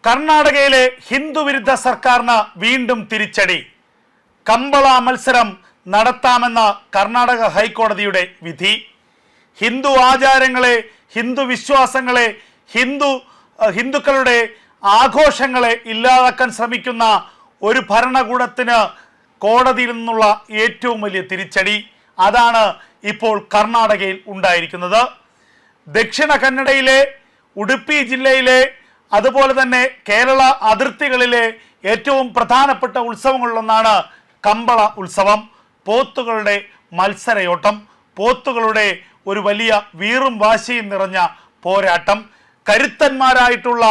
കർണാടകയിലെ ഹിന്ദുവിരുദ്ധ സർക്കാരിന് വീണ്ടും തിരിച്ചടി. കമ്പള മത്സരം നടത്താമെന്ന കർണാടക ഹൈക്കോടതിയുടെ വിധി. ഹിന്ദു ആചാരങ്ങളെ, ഹിന്ദു വിശ്വാസങ്ങളെ, ഹിന്ദുക്കളുടെ ആഘോഷങ്ങളെ ഇല്ലാതാക്കാൻ ശ്രമിക്കുന്ന ഒരു ഭരണകൂടത്തിന് കോടതിയിൽ നിന്നുള്ള ഏറ്റവും വലിയ തിരിച്ചടി. അതാണ് ഇപ്പോൾ കർണാടകയിൽ ഉണ്ടായിരിക്കുന്നത്. ദക്ഷിണ കന്നഡയിലെ, ഉടുപ്പി ജില്ലയിലെ, അതുപോലെ തന്നെ കേരള അതിർത്തികളിലെ ഏറ്റവും പ്രധാനപ്പെട്ട ഉത്സവങ്ങളിലൊന്നാണ് കമ്പള ഉത്സവം. പോത്തുകളുടെ മത്സരയോട്ടം, പോത്തുകളുടെ ഒരു വലിയ വീറും വാശിയും നിറഞ്ഞ പോരാട്ടം, കരുത്തന്മാരായിട്ടുള്ള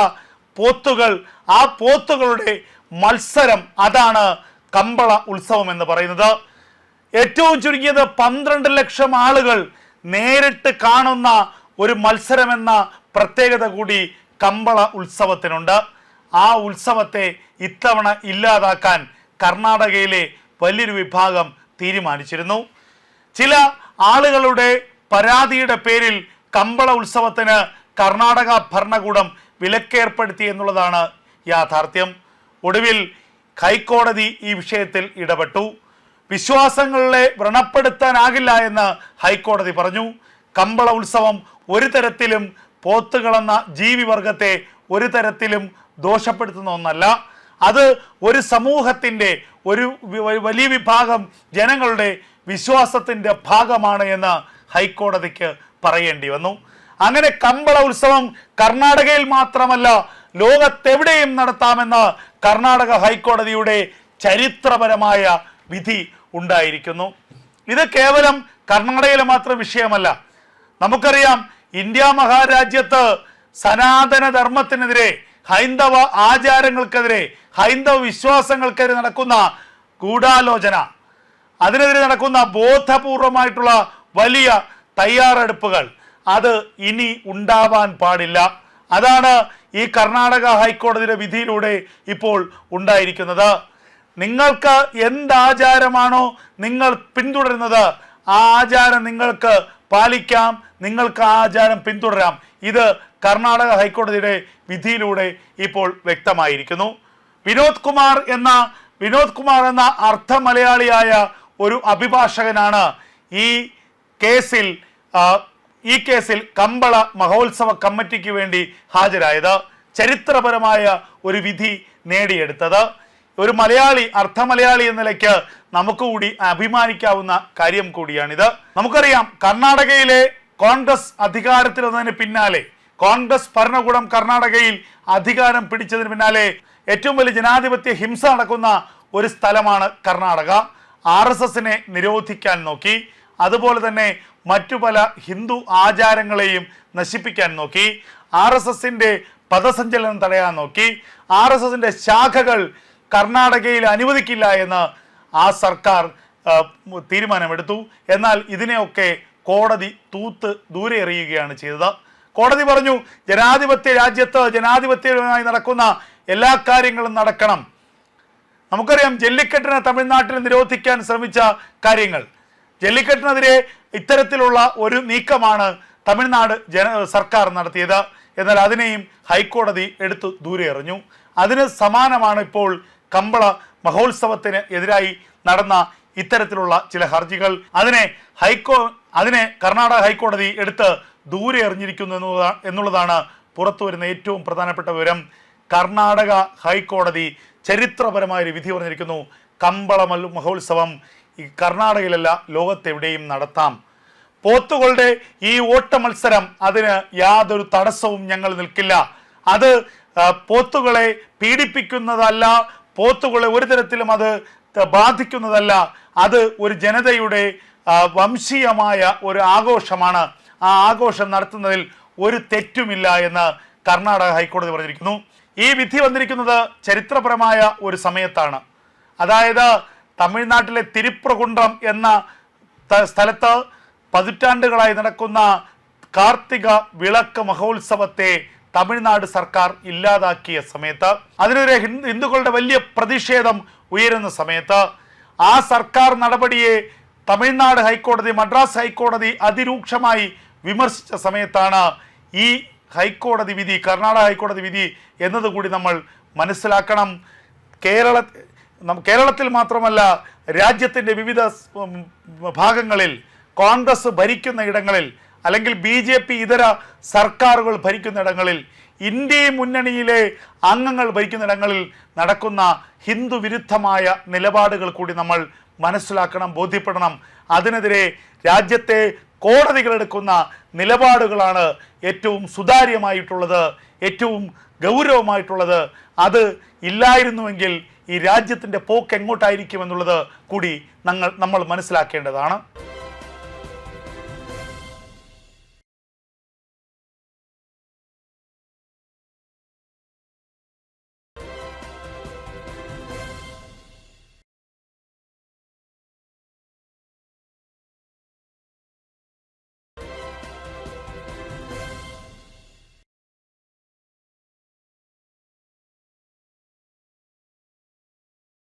പോത്തുകൾ, ആ പോത്തുകളുടെ മത്സരം, അതാണ് കമ്പള ഉത്സവം എന്ന് പറയുന്നത്. ഏറ്റവും ചുരുങ്ങിയത് 12 ലക്ഷം ആളുകൾ നേരിട്ട് കാണുന്ന ഒരു മത്സരമെന്ന പ്രത്യേകത കൂടി കമ്പള ഉത്സവത്തിനുണ്ട്. ആ ഉത്സവത്തെ ഇത്തവണ ഇല്ലാതാക്കാൻ കർണാടകയിലെ വലിയൊരു വിഭാഗം തീരുമാനിച്ചിരുന്നു. ചില ആളുകളുടെ പരാതിയുടെ പേരിൽ കമ്പള ഉത്സവത്തിന് കർണാടക ഭരണകൂടം വിലക്കേർപ്പെടുത്തി എന്നുള്ളതാണ് യാഥാർത്ഥ്യം. ഒടുവിൽ ഹൈക്കോടതി ഈ വിഷയത്തിൽ ഇടപെട്ടു. വിശ്വാസങ്ങളെ വ്രണപ്പെടുത്താനാകില്ല എന്ന് ഹൈക്കോടതി പറഞ്ഞു. കമ്പള ഉത്സവം ഒരു തരത്തിലും പോത്തുകളെന്ന ജീവിവർഗത്തെ ഒരു തരത്തിലും ദോഷപ്പെടുത്തുന്ന ഒന്നല്ല. അത് ഒരു സമൂഹത്തിൻ്റെ, ഒരു വലിയ വിഭാഗം ജനങ്ങളുടെ വിശ്വാസത്തിൻ്റെ ഭാഗമാണ് എന്ന് ഹൈക്കോടതിക്ക് പറയേണ്ടി വന്നു. അങ്ങനെ കമ്പള ഉത്സവം കർണാടകയിൽ മാത്രമല്ല ലോകത്തെവിടെയും നടത്താമെന്ന് കർണാടക ഹൈക്കോടതിയുടെ ചരിത്രപരമായ വിധി ഉണ്ടായിരിക്കുന്നു. ഇത് കേവലം കർണാടകയിലെ മാത്രം വിഷയമല്ല. നമുക്കറിയാം, ഇന്ത്യ മഹാരാജ്യത്ത് സനാതന ധർമ്മത്തിനെതിരെ, ഹൈന്ദവ ആചാരങ്ങൾക്കെതിരെ, ഹൈന്ദവ വിശ്വാസങ്ങൾക്കെതിരെ നടക്കുന്ന ഗൂഢാലോചന, അതിനെതിരെ നടക്കുന്ന ബോധപൂർവമായിട്ടുള്ള വലിയ തയ്യാറെടുപ്പുകൾ, അത് ഇനി ഉണ്ടാവാൻ പാടില്ല. അതാണ് ഈ കർണാടക ഹൈക്കോടതിയുടെ വിധിയിലൂടെ ഇപ്പോൾ ഉണ്ടായിരിക്കുന്നത്. നിങ്ങൾക്ക് എന്താചാരമാണോ നിങ്ങൾ പിന്തുടരുന്നത്, ആ ആചാരം നിങ്ങൾക്ക് പാലിക്കാം, നിങ്ങൾക്ക് ആ ആചാരം പിന്തുടരാം. ഇത് കർണാടക ഹൈക്കോടതിയുടെ വിധിയിലൂടെ ഇപ്പോൾ വ്യക്തമായിരിക്കുന്നു. വിനോദ് കുമാർ എന്ന അർദ്ധ മലയാളിയായ ഒരു അഭിഭാഷകനാണ് ഈ കേസിൽ കമ്പള മഹോത്സവ കമ്മിറ്റിക്ക് വേണ്ടി ഹാജരായത്, ചരിത്രപരമായ ഒരു വിധി നേടിയെടുത്തത്. ഒരു മലയാളി, അർദ്ധ മലയാളി എന്ന നിലയ്ക്ക് നമുക്ക് കൂടി അഭിമാനിക്കാവുന്ന കാര്യം കൂടിയാണിത്. നമുക്കറിയാം, കർണാടകയിലെ കോൺഗ്രസ് അധികാരത്തിൽ വന്നതിന് പിന്നാലെ, കോൺഗ്രസ് ഭരണകൂടം കർണാടകയിൽ അധികാരം പിടിച്ചതിന് പിന്നാലെ ഏറ്റവും വലിയ ജനാധിപത്യ ഹിംസ നടക്കുന്ന ഒരു സ്ഥലമാണ് കർണാടക. RSSനെ നിരോധിക്കാൻ നോക്കി, അതുപോലെ തന്നെ മറ്റു പല ഹിന്ദു ആചാരങ്ങളെയും നശിപ്പിക്കാൻ നോക്കി, RSSന്റെ പദസഞ്ചലനം തടയാൻ നോക്കി, RSSന്റെ ശാഖകൾ കർണാടകയിൽ അനുവദിക്കില്ല എന്ന് ആ സർക്കാർ തീരുമാനമെടുത്തു. എന്നാൽ ഇതിനെയൊക്കെ കോടതി ദൂരെ എറിയുകയാണ് ചെയ്തത്. കോടതി പറഞ്ഞു, ജനാധിപത്യ രാജ്യത്ത് ജനാധിപത്യപരമായി നടക്കുന്ന എല്ലാ കാര്യങ്ങളും നടക്കണം. നമുക്കറിയാം, ജല്ലിക്കെട്ടിനെ തമിഴ്നാട്ടിൽ നിരോധിക്കാൻ ശ്രമിച്ച കാര്യങ്ങൾ, ജല്ലിക്കെട്ടിനെതിരെ ഇത്തരത്തിലുള്ള ഒരു നീക്കമാണ് തമിഴ്നാട് സർക്കാർ നടത്തിയത്. എന്നാൽ അതിനെയും ഹൈക്കോടതി എടുത്തു ദൂരെ എറിഞ്ഞു. അതിന് സമാനമാണ് ഇപ്പോൾ കമ്പള മഹോത്സവത്തിന് എതിരായി നടന്ന ഇത്തരത്തിലുള്ള ചില ഹർജികൾ. അതിനെ കർണാടക ഹൈക്കോടതി എടുത്ത് ദൂരെ എറിഞ്ഞിരിക്കുന്നു എന്നുള്ളതാണ് പുറത്തു വരുന്ന ഏറ്റവും പ്രധാനപ്പെട്ട വിവരം. കർണാടക ഹൈക്കോടതി ചരിത്രപരമായ വിധി പറഞ്ഞിരിക്കുന്നു. കമ്പള മഹോത്സവം ഈ കർണാടകയിലല്ല, ലോകത്തെവിടെയും നടത്താം. പോത്തുകളുടെ ഈ ഓട്ട മത്സരം, അതിന് യാതൊരു തടസ്സവും ഞങ്ങൾ നിൽക്കില്ല. അത് പോത്തുകളെ പീഡിപ്പിക്കുന്നതല്ല, പോത്തുകളെ ഒരു തരത്തിലും അത് ബാധിക്കുന്നതല്ല. അത് ഒരു ജനതയുടെ വംശീയമായ ഒരു ആഘോഷമാണ്. ആ ആഘോഷം നടത്തുന്നതിൽ ഒരു തെറ്റുമില്ല എന്ന് കർണാടക ഹൈക്കോടതി പറഞ്ഞിരിക്കുന്നു. ഈ വിധി വന്നിരിക്കുന്നത് ചരിത്രപരമായ ഒരു സമയത്താണ്. അതായത് തമിഴ്നാട്ടിലെ തിരുപ്രകുണ്ട്രം എന്ന സ്ഥലത്ത് പതിറ്റാണ്ടുകളായി നടക്കുന്ന കാർത്തിക വിളക്ക് മഹോത്സവത്തെ തമിഴ്നാട് സർക്കാർ ഇല്ലാതാക്കിയ സമയത്ത്, അതിനെതിരെ ഹിന്ദുക്കളുടെ വലിയ പ്രതിഷേധം ഉയരുന്ന സമയത്ത്, ആ സർക്കാർ നടപടിയെ തമിഴ്നാട് ഹൈക്കോടതി, മദ്രാസ് ഹൈക്കോടതി അതിരൂക്ഷമായി വിമർശിച്ച സമയത്താണ് ഈ ഹൈക്കോടതി വിധി, കർണാടക ഹൈക്കോടതി വിധി എന്നതുകൂടി നമ്മൾ മനസ്സിലാക്കണം. കേരളത്തിൽ മാത്രമല്ല, രാജ്യത്തിൻ്റെ വിവിധ ഭാഗങ്ങളിൽ കോൺഗ്രസ് ഭരിക്കുന്ന ഇടങ്ങളിൽ അല്ലെങ്കിൽ BJP ഇതര സർക്കാരുകൾ ഭരിക്കുന്ന ഇടങ്ങളിൽ, ഇന്ത്യ മുന്നണിയിലെ അംഗങ്ങൾ ഭരിക്കുന്ന ഇടങ്ങളിൽ നടക്കുന്ന ഹിന്ദു വിരുദ്ധമായ നിലപാടുകൾ കൂടി നമ്മൾ മനസ്സിലാക്കണം, ബോധ്യപ്പെടണം. അതിനെതിരെ രാജ്യത്തെ കോടതികളെടുക്കുന്ന നിലപാടുകളാണ് ഏറ്റവും സുതാര്യമായിട്ടുള്ളത്, ഏറ്റവും ഗൗരവമായിട്ടുള്ളത്. അത് ഇല്ലായിരുന്നുവെങ്കിൽ ഈ രാജ്യത്തിൻ്റെ പോക്ക് എങ്ങോട്ടായിരിക്കുമെന്നുള്ളത് കൂടി നമ്മൾ മനസ്സിലാക്കേണ്ടതാണ്.